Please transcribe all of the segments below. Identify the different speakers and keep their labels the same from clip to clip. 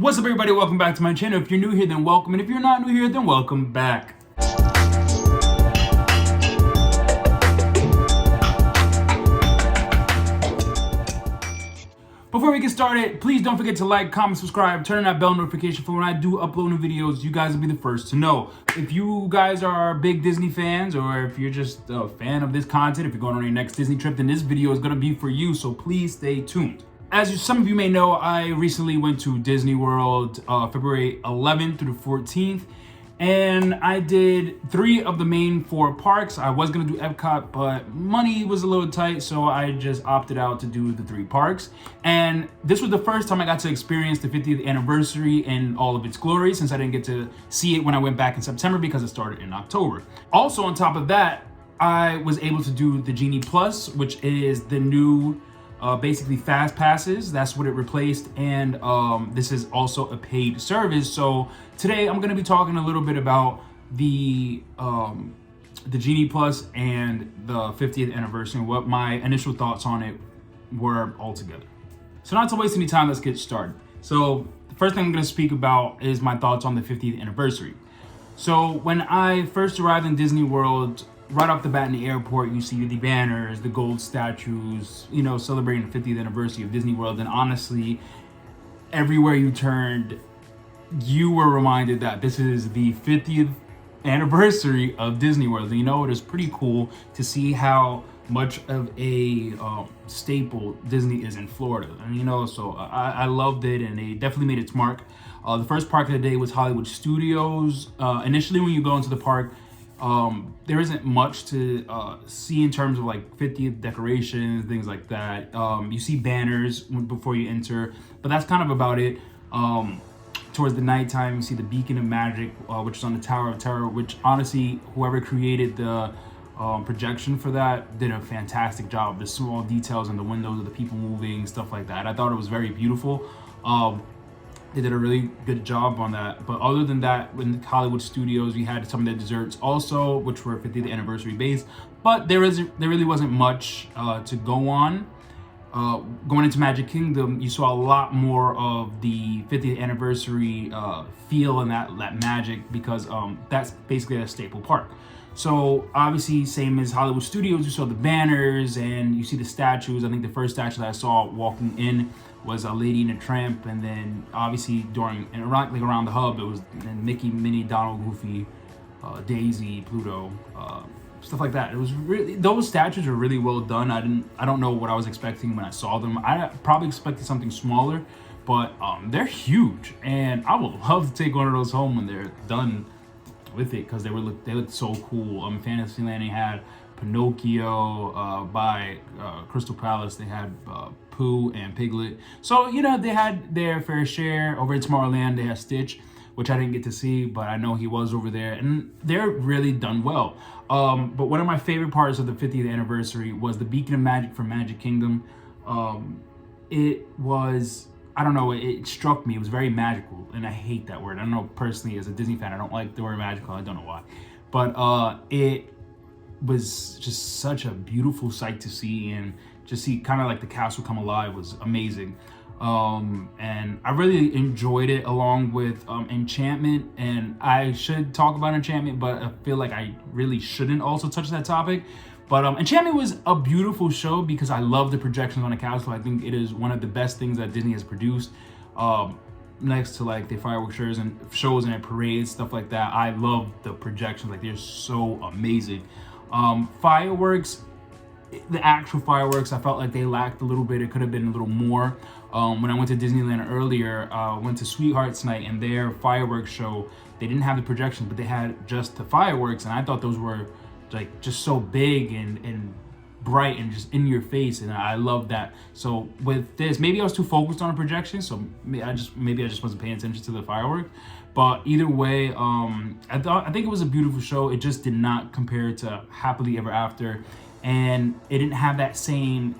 Speaker 1: What's up, everybody? Welcome back to my channel. If you're new here, then welcome, and if you're not new here, then welcome back. Before we get started, please don't forget to like, comment, subscribe, turn on that bell notification for when I do upload new videos. You guys will be the first to know. If you guys are big Disney fans, or if you're just a fan of this content, if you're going on your next Disney trip, then this video is going to be for you, so please stay tuned. As some of you may know, I recently went to Disney World February 11th through the 14th, and I did 3 of the main 4 parks. I was going to do Epcot, but money was a little tight, so I just opted out to do the 3 parks. And this was the first time I got to experience the 50th anniversary in all of its glory, since I didn't get to see it when I went back in September because it started in October. Also, on top of that, I was able to do the Genie Plus, which is the new basically fast passes. That's what it replaced, and this is also a paid service. So today I'm going to be talking a little bit about the Genie Plus and the 50th anniversary and what my initial thoughts on it were altogether. So not to waste any time, let's get started. So the first thing I'm going to speak about is my thoughts on the 50th anniversary. So when I first arrived in Disney World, right off the bat in the airport, you see the banners, the gold statues, you know, celebrating the 50th anniversary of Disney World. And honestly, everywhere you turned, you were reminded that this is the 50th anniversary of Disney World. And you know, it is pretty cool to see how much of a staple Disney is in Florida. And you know, so I loved it, and they definitely made its mark. The first park of the day was Hollywood Studios. Initially, when you go into the park, there isn't much to see in terms of like 50th decorations, things like that. You see banners before you enter, but that's kind of about it. Towards the nighttime, you see the Beacon of Magic, which is on the Tower of Terror, which honestly, whoever created the projection for that did a fantastic job. The small details in the windows of the people moving, stuff like that. I thought it was very beautiful. They did a really good job on that. But other than that, in Hollywood Studios, we had some of the desserts also, which were 50th anniversary based. But there really wasn't much to go on. Going into Magic Kingdom, you saw a lot more of the 50th anniversary feel and that magic, because that's basically a staple park. So obviously, same as Hollywood Studios, you saw the banners and you see the statues. I think the first statue that I saw walking in was a Lady and a Tramp, and then obviously around the hub, it was Mickey, Minnie, Donald, Goofy, Daisy, Pluto, stuff like that. It was really, those statues are really well done. I don't know what I was expecting when I saw them. I probably expected something smaller, but they're huge, and I would love to take one of those home when they're done with it, because they looked so cool. Fantasyland, they had Pinocchio. By Crystal Palace, they had Pooh and Piglet. So you know, they had their fair share. Over at Tomorrowland, they had Stitch, which I didn't get to see, but I know he was over there, and they're really done well. But one of my favorite parts of the 50th anniversary was the Beacon of Magic from Magic Kingdom. It was, I don't know, it struck me. It was very magical, and I hate that word. I don't know, personally, as a Disney fan, I don't like the word magical. I don't know why. But it was just such a beautiful sight to see, and just see kind of like the castle come alive was amazing. And I really enjoyed it, along with Enchantment. And I should talk about Enchantment, but I feel like I really shouldn't also touch that topic. But Enchantment was a beautiful show because I love the projections on the castle. I think it is one of the best things that Disney has produced. Next to like the fireworks shows and their parades, stuff like that. I love the projections, like they're so amazing. Fireworks, the actual fireworks, I felt like they lacked a little bit. It could have been a little more. When I went to Disneyland earlier, went to Sweethearts Night, and their fireworks show, they didn't have the projections, but they had just the fireworks, and I thought those were like just so big and bright and just in your face, and I love that. So with this, maybe I was too focused on the projection, so maybe I just wasn't paying attention to the fireworks. But either way, I think it was a beautiful show. It just did not compare to Happily Ever After, and it didn't have that same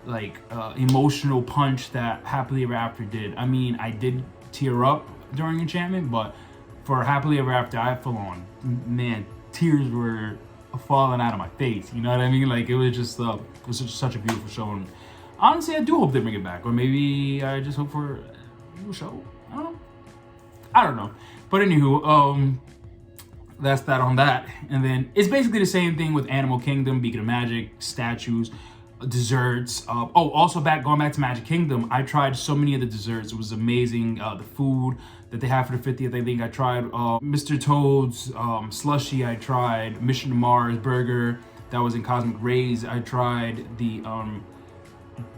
Speaker 1: like emotional punch that Happily Ever After did. I mean, I did tear up during Enchantment, but for Happily Ever After, I full on, man, tears were falling out of my face. You know what I mean? Like, it was just such a beautiful show, and honestly, I do hope they bring it back, or maybe I just hope for show. I don't know. But anywho, that's that on that. And then it's basically the same thing with Animal Kingdom, Beacon of Magic, statues, desserts. Also going back to Magic Kingdom, I tried so many of the desserts. It was amazing. The food that they have for the 50th, I think I tried Mr. Toad's slushy. I tried Mission to Mars burger that was in Cosmic Rays. I tried the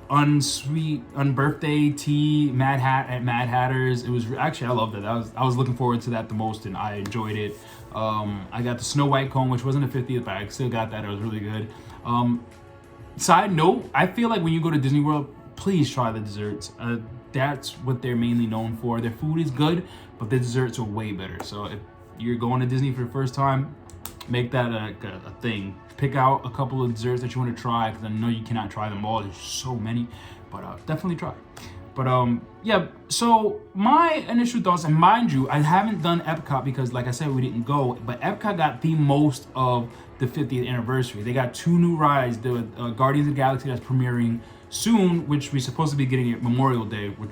Speaker 1: unbirthday tea Mad Hatter's. It was actually, I loved it. I was looking forward to that the most, and I enjoyed it. I got the Snow White cone, which wasn't a 50th, but I still got that. It was really good. Side note, I feel like when you go to Disney World, please try the desserts. That's what they're mainly known for. Their food is good, but the desserts are way better. So if you're going to Disney for the first time, make that a thing. Pick out a couple of desserts that you want to try, because I know you cannot try them all. There's so many, but definitely try. But yeah, so my initial thoughts, and mind you, I haven't done Epcot because, like I said, we didn't go, but Epcot got the most of the 50th anniversary. They got 2 new rides, the Guardians of the Galaxy that's premiering soon, which we're supposed to be getting at Memorial Day, which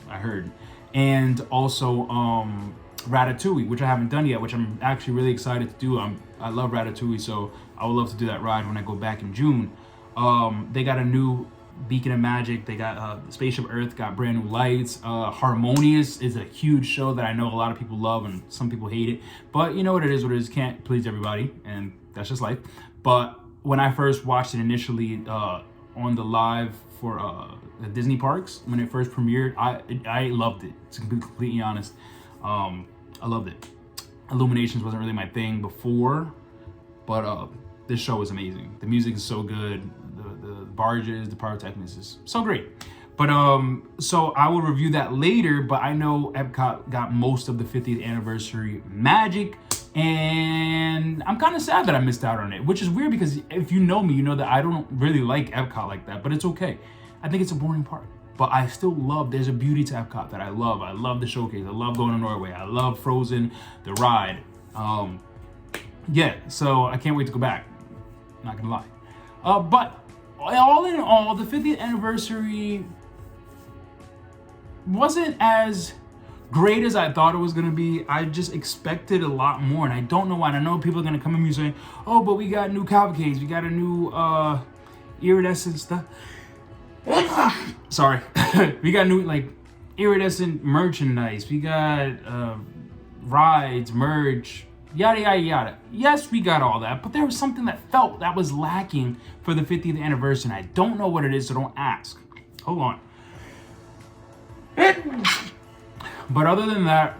Speaker 1: I heard, and also Ratatouille, which I haven't done yet, which I'm actually really excited to do. I love Ratatouille, so I would love to do that ride when I go back in June. They got a new Beacon of Magic. They got Spaceship Earth got brand new lights. Harmonious is a huge show that I know a lot of people love and some people hate it, but you know what it is. Can't please everybody, and that's just life. But when I first watched it initially on the live for the Disney parks when it first premiered, I loved it. To be completely honest, I loved it. Illuminations wasn't really my thing before, but this show is amazing. The music is so good. The barges, the pyrotechnics is so great. But so I will review that later, but I know Epcot got most of the 50th anniversary magic, and I'm kind of sad that I missed out on it, which is weird because if you know me, you know that I don't really like Epcot like that, but it's okay. I think it's a boring park, but I still love, there's a beauty to Epcot that I love. I love the showcase. I love going to Norway. I love Frozen, the ride. Yeah, so I can't wait to go back. Not gonna lie. But all in all, the 50th anniversary wasn't as great as I thought it was gonna be. I just expected a lot more, and I don't know why. And I know people are gonna come at me saying, "Oh, but we got new cavalcades, we got a new iridescent stuff." Sorry, we got new like iridescent merchandise. We got rides, merch, yada yada yada. Yes, we got all that, but there was something that was lacking for the 50th anniversary, and I don't know what it is, so don't ask. Hold on. But other than that,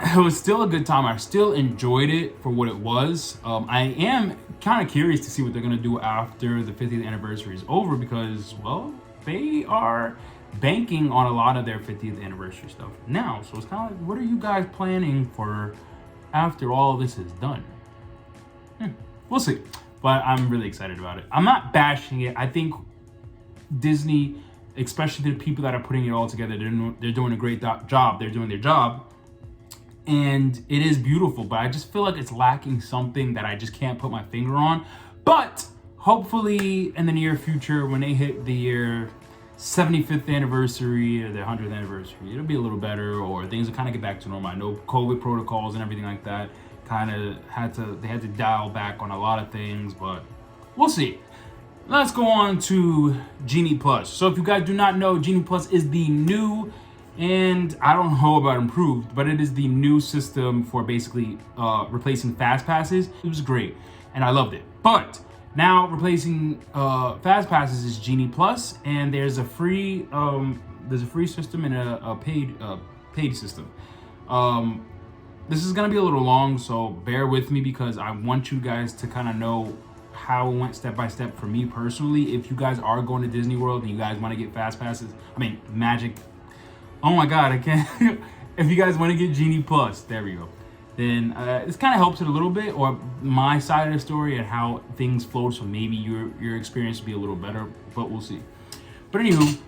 Speaker 1: it was still a good time. I still enjoyed it for what it was. I am kind of curious to see what they're gonna do after the 50th anniversary is over, because, well, they are banking on a lot of their 50th anniversary stuff now. So it's kind of like, what are you guys planning for after all this is done? We'll see. But I'm really excited about it. I'm not bashing it. I think Disney, especially the people that are putting it all together, they're doing a great job. They're doing their job. And it is beautiful, but I just feel like it's lacking something that I just can't put my finger on. But hopefully in the near future, when they hit the year 75th anniversary or their 100th anniversary, it'll be a little better, or things will kind of get back to normal. I know COVID protocols and everything like that they had to dial back on a lot of things, but we'll see. Let's go on to Genie Plus. So if you guys do not know, Genie Plus is the new, and I don't know about improved, but it is the new system for basically replacing Fast Passes. It was great, and I loved it. But now replacing Fast Passes is Genie Plus, and there's a free system and a paid system. This is gonna be a little long, so bear with me because I want you guys to kind of know how it went step by step for me personally. If you guys are going to Disney World and you guys want to get Fast Passes, Magic. Oh my God, I can't. If you guys want to get Genie Plus, there we go. Then this kind of helps it a little bit, or my side of the story and how things flow. So maybe your experience will be a little better, but we'll see. But anywho,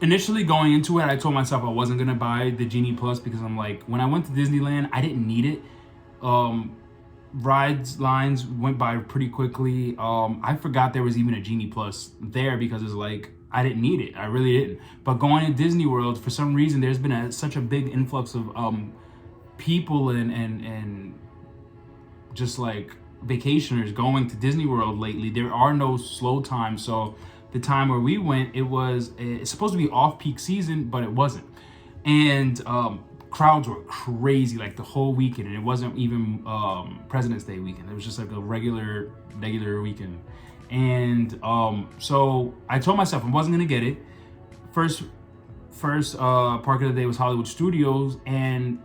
Speaker 1: initially going into it, I told myself I wasn't gonna buy the Genie Plus because I'm like, when I went to Disneyland, I didn't need it. Rides lines went by pretty quickly. I forgot there was even a Genie Plus there because it's like I didn't need it. I really didn't. But going to Disney World, for some reason, there's been such a big influx of people and just like vacationers going to Disney World lately. There are no slow times. So the time where we went, it's supposed to be off-peak season, but it wasn't. And crowds were crazy like the whole weekend, and it wasn't even President's Day weekend. It was just like a regular weekend. And so I told myself I wasn't gonna get it. First park of the day was Hollywood Studios, and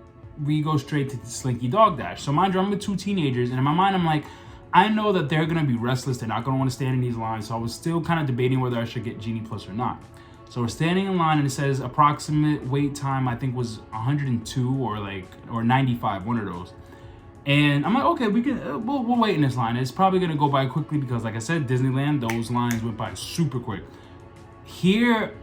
Speaker 1: we go straight to the Slinky Dog Dash. So mind you, I'm with two teenagers, and in my mind I'm like, I know that they're gonna be restless, they're not gonna want to stand in these lines. So I was still kind of debating whether I should get Genie Plus or not. So we're standing in line, and it says approximate wait time I think was 102 or 95, one of those. And I'm like, okay, we'll wait in this line. It's probably gonna go by quickly because, like I said, Disneyland, those lines went by super quick. Here,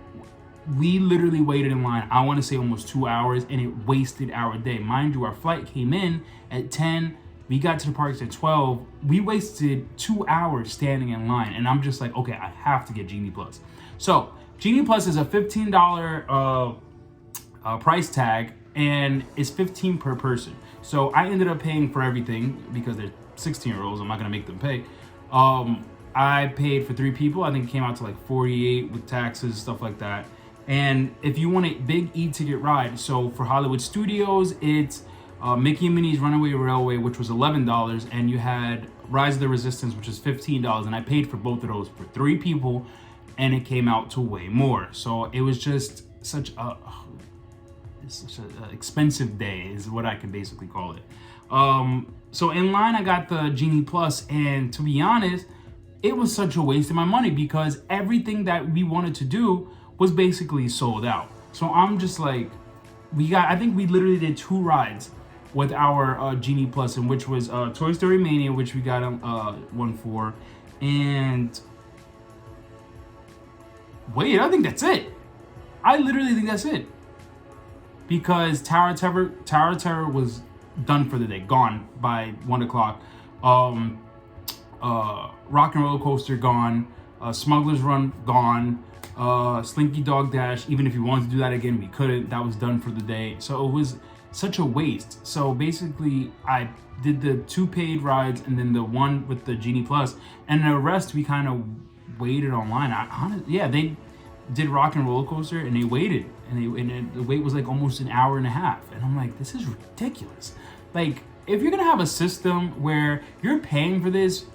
Speaker 1: we literally waited in line, I want to say almost 2 hours, and it wasted our day. Mind you, our flight came in at 10. We got to the parks at 12. We wasted 2 hours standing in line, and I'm just like, okay, I have to get Genie Plus. So Genie Plus is a $15 price tag, and it's $15 per person. So I ended up paying for everything because they're 16-year-olds. I'm not gonna make them pay. I paid for 3 people. I think it came out to like 48 with taxes, stuff like that. And if you want a big e-ticket ride, so for Hollywood Studios, it's Mickey and Minnie's Runaway Railway, which was $11, and you had Rise of the Resistance, which is $15. And I paid for both of those for 3 people, and it came out to way more. So it was just such an expensive day, is what I can basically call it. So in line, I got the Genie Plus, and to be honest, it was such a waste of my money because everything that we wanted to do was basically sold out. So I'm just like, I think we literally did 2 rides with our Genie Plus, in which was Toy Story Mania, which we got one for, and wait, I think that's it. I literally think that's it. Because Tower of Terror was done for the day, gone by 1 o'clock. Rock and Roller Coaster gone. Smuggler's Run gone. Slinky Dog Dash, even if you wanted to do that again, we couldn't. That was done for the day. So it was such a waste. So basically, I did the 2 paid rides and then the one with the Genie Plus, and the rest we kind of waited online. They did Rock and Roller Coaster, and they waited, and the wait was like almost an hour and a half. And I'm like, this is ridiculous. Like, if you're gonna have a system where you're paying for this,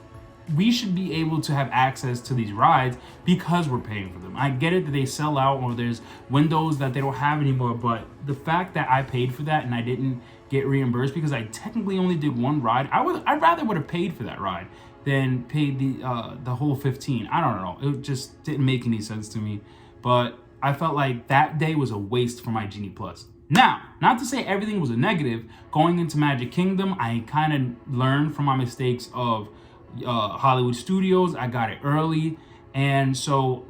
Speaker 1: we should be able to have access to these rides because we're paying for them. I get it that they sell out or there's windows that they don't have anymore, but the fact that I paid for that and I didn't get reimbursed because I technically only did 1 ride, I'd rather would have paid for that ride than paid the whole 15. I don't know. It just didn't make any sense to me. But I felt like that day was a waste for my Genie Plus. Now, not to say everything was a negative. Going into Magic Kingdom, I kind of learned from my mistakes of Hollywood Studios. I got it early, and so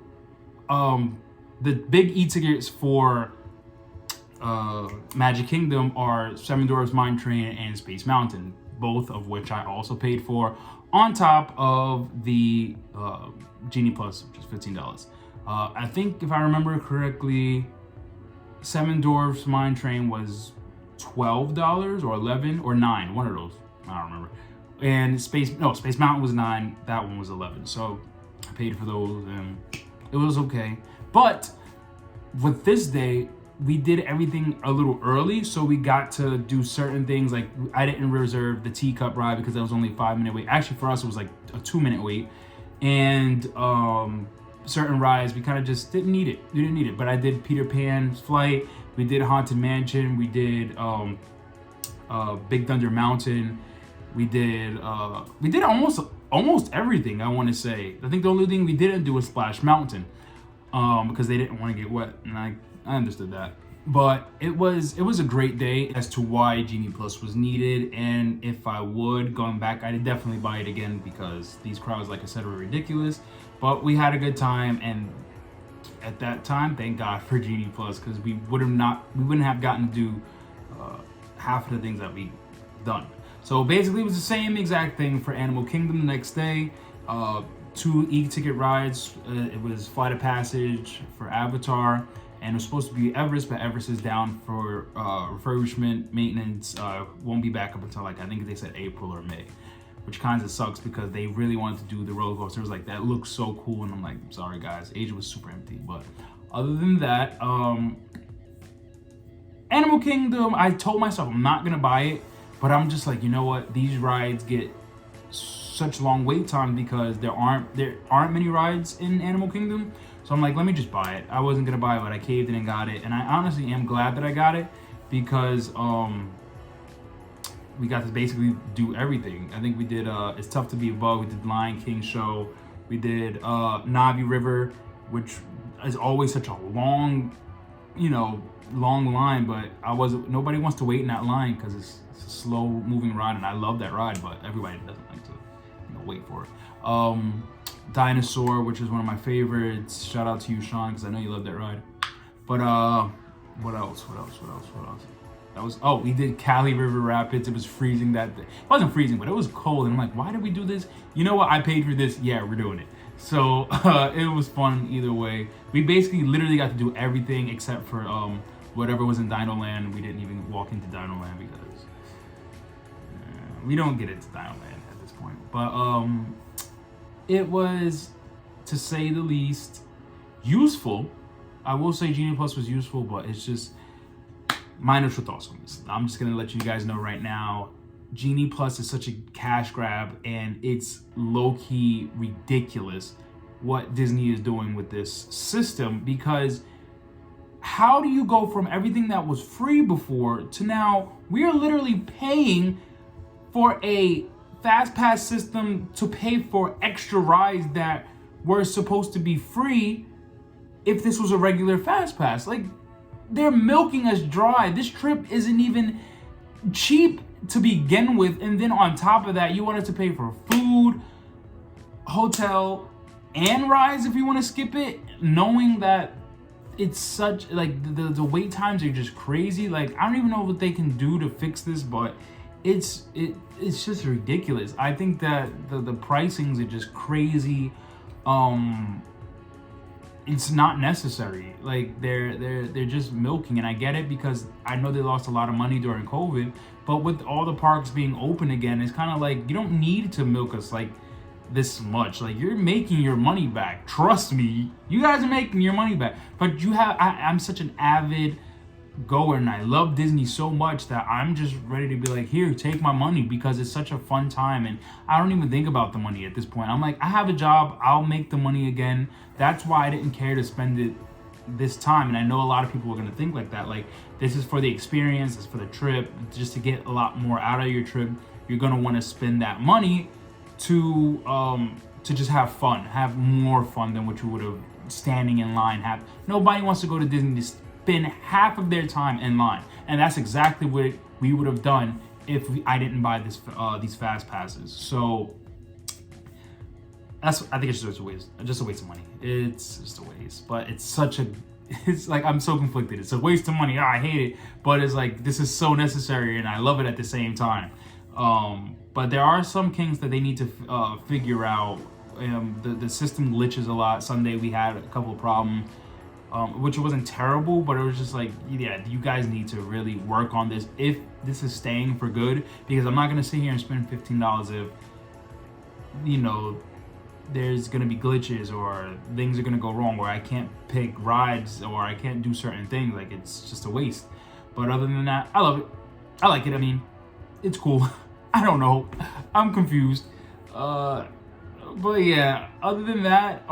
Speaker 1: the big e-tickets for Magic Kingdom are Seven Dwarfs Mine Train and Space Mountain, both of which I also paid for on top of the Genie Plus, which is $15. I think if I remember correctly, Seven Dwarfs Mine Train was $12 or $11 or $9, one of those. I don't remember. And Space Mountain was $9. That one was $11. So I paid for those, and it was okay. But with this day, we did everything a little early, so we got to do certain things. Like, I didn't reserve the teacup ride because that was only a 5-minute wait. Actually, for us, it was like a 2-minute wait. And certain rides, we kind of just didn't need it. We didn't need it. But I did Peter Pan's Flight. We did Haunted Mansion. We did Big Thunder Mountain. We did almost everything, I want to say. I think the only thing we didn't do was Splash Mountain because they didn't want to get wet, and I understood that. But it was a great day as to why Genie Plus was needed, and if I would, going back, I'd definitely buy it again because these crowds, like I said, were ridiculous. But we had a good time, and at that time, thank God for Genie Plus, because we wouldn't have gotten to do half of the things that we done. So basically, it was the same exact thing for Animal Kingdom the next day. 2 e-ticket rides. It was Flight of Passage for Avatar, and it was supposed to be Everest, but Everest is down for refurbishment, maintenance. Won't be back up until like, I think they said April or May, which kind of sucks because they really wanted to do the roller coaster. It was like, that looks so cool, and I'm like, I'm sorry guys, Asia was super empty. But other than that, Animal Kingdom, I told myself I'm not gonna buy it, but I'm just like, you know what, these rides get such long wait time because there aren't many rides in Animal Kingdom. So I'm like, let me just buy it. I wasn't gonna buy it, but I caved in and got it, and I honestly am glad that I got it because we got to basically do everything. I think we did It's Tough to Be a Bug, we did Lion King show, we did Navi River, which is always such a long, long line, but nobody wants to wait in that line because it's a slow moving ride, and I love that ride, but everybody doesn't like to wait for it. Dinosaur, which is one of my favorites. Shout out to you, Sean, because I know you love that ride. But what else? That was, we did Cali River Rapids. It was freezing that day. It wasn't freezing, but it was cold. And I'm like, why did we do this? You know what? I paid for this. Yeah, we're doing it. So it was fun either way. We basically literally got to do everything except for whatever was in Dino Land. We didn't even walk into Dino Land because we don't get into Dino Land at this point. But it was, to say the least, useful. I will say Genie Plus was useful, but it's just my initial thoughts on this. I'm just gonna let you guys know right now, Genie Plus is such a cash grab, and it's low-key ridiculous what Disney is doing with this system, because how do you go from everything that was free before to now we are literally paying for a fast pass system to pay for extra rides that were supposed to be free if this was a regular fast pass? Like, they're milking us dry. This trip isn't even cheap to begin with, and then on top of that, you want us to pay for food, hotel, and rides if you want to skip it, knowing that it's such, like, the wait times are just crazy. Like, I don't even know what they can do to fix this, but it's just ridiculous. I think that the pricings are just crazy. It's not necessary. Like, they're just milking, and I get it because I know they lost a lot of money during COVID, but with all the parks being open again, it's kind of like, you don't need to milk us like this much. Like, you're making your money back. Trust me, you guys are making your money back. But I'm such an avid goer, and I love Disney so much that I'm just ready to be like, here, take my money, because it's such a fun time, and I don't even think about the money at this point. I'm like, I have a job, I'll make the money again. That's why I didn't care to spend it this time, and I know a lot of people are going to think like that. Like, this is for the experience, it's for the trip, just to get a lot more out of your trip. You're going to want to spend that money to just have fun, have more fun than what you would have standing in line. Nobody wants to go to Disney to spend half of their time in line, and that's exactly what we would have done if I didn't buy these fast passes. So I think it's just a waste of money. It's just a waste, but it's like, I'm so conflicted. It's a waste of money. I hate it, but it's like, this is so necessary, and I love it at the same time. But there are some kinks that they need to figure out. The system glitches a lot. Sunday we had a couple of problems, which wasn't terrible, but it was just like, yeah, you guys need to really work on this if this is staying for good, because I'm not gonna sit here and spend $15 if, there's gonna be glitches or things are gonna go wrong, or I can't pick rides, or I can't do certain things. Like, it's just a waste. But other than that, I love it. I like it. I mean, it's cool. I don't know. I'm confused. But yeah, other than that,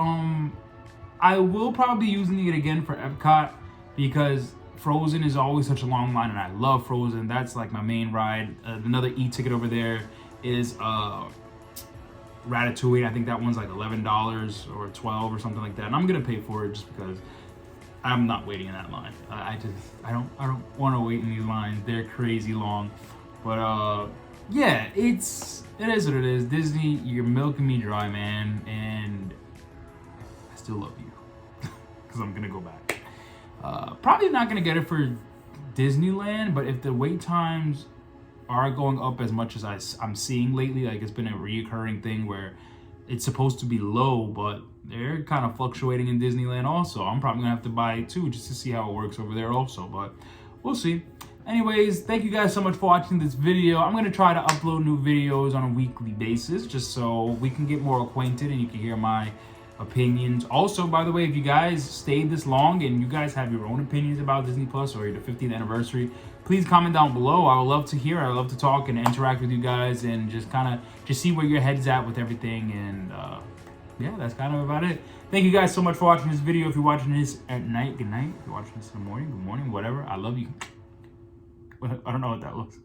Speaker 1: I will probably be using it again for Epcot, because Frozen is always such a long line, and I love Frozen. That's like my main ride. Another e-ticket over there is Ratatouille. I think that one's like $11 or $12 or something like that, and I'm gonna pay for it just because I'm not waiting in that line. I don't want to wait in these lines. They're crazy long. But yeah, it is what it is. Disney, you're milking me dry, man, and I still love you because I'm gonna go back. Probably not gonna get it for Disneyland, but if the wait times are going up as much as I'm seeing lately, like, it's been a reoccurring thing where it's supposed to be low, but they're kind of fluctuating in Disneyland also. I'm probably gonna have to buy it too just to see how it works over there also, but we'll see. Anyways, thank you guys so much for watching this video. I'm gonna try to upload new videos on a weekly basis just so we can get more acquainted and you can hear my opinions. Also, by the way, if you guys stayed this long and you guys have your own opinions about Disney Plus or the 50th anniversary, please comment down below. I would love to hear. I would love to talk and interact with you guys and just kind of just see where your head's at with everything. And yeah, that's kind of about it. Thank you guys so much for watching this video. If you're watching this at night, good night. If you're watching this in the morning, good morning, whatever. I love you. I don't know what that was.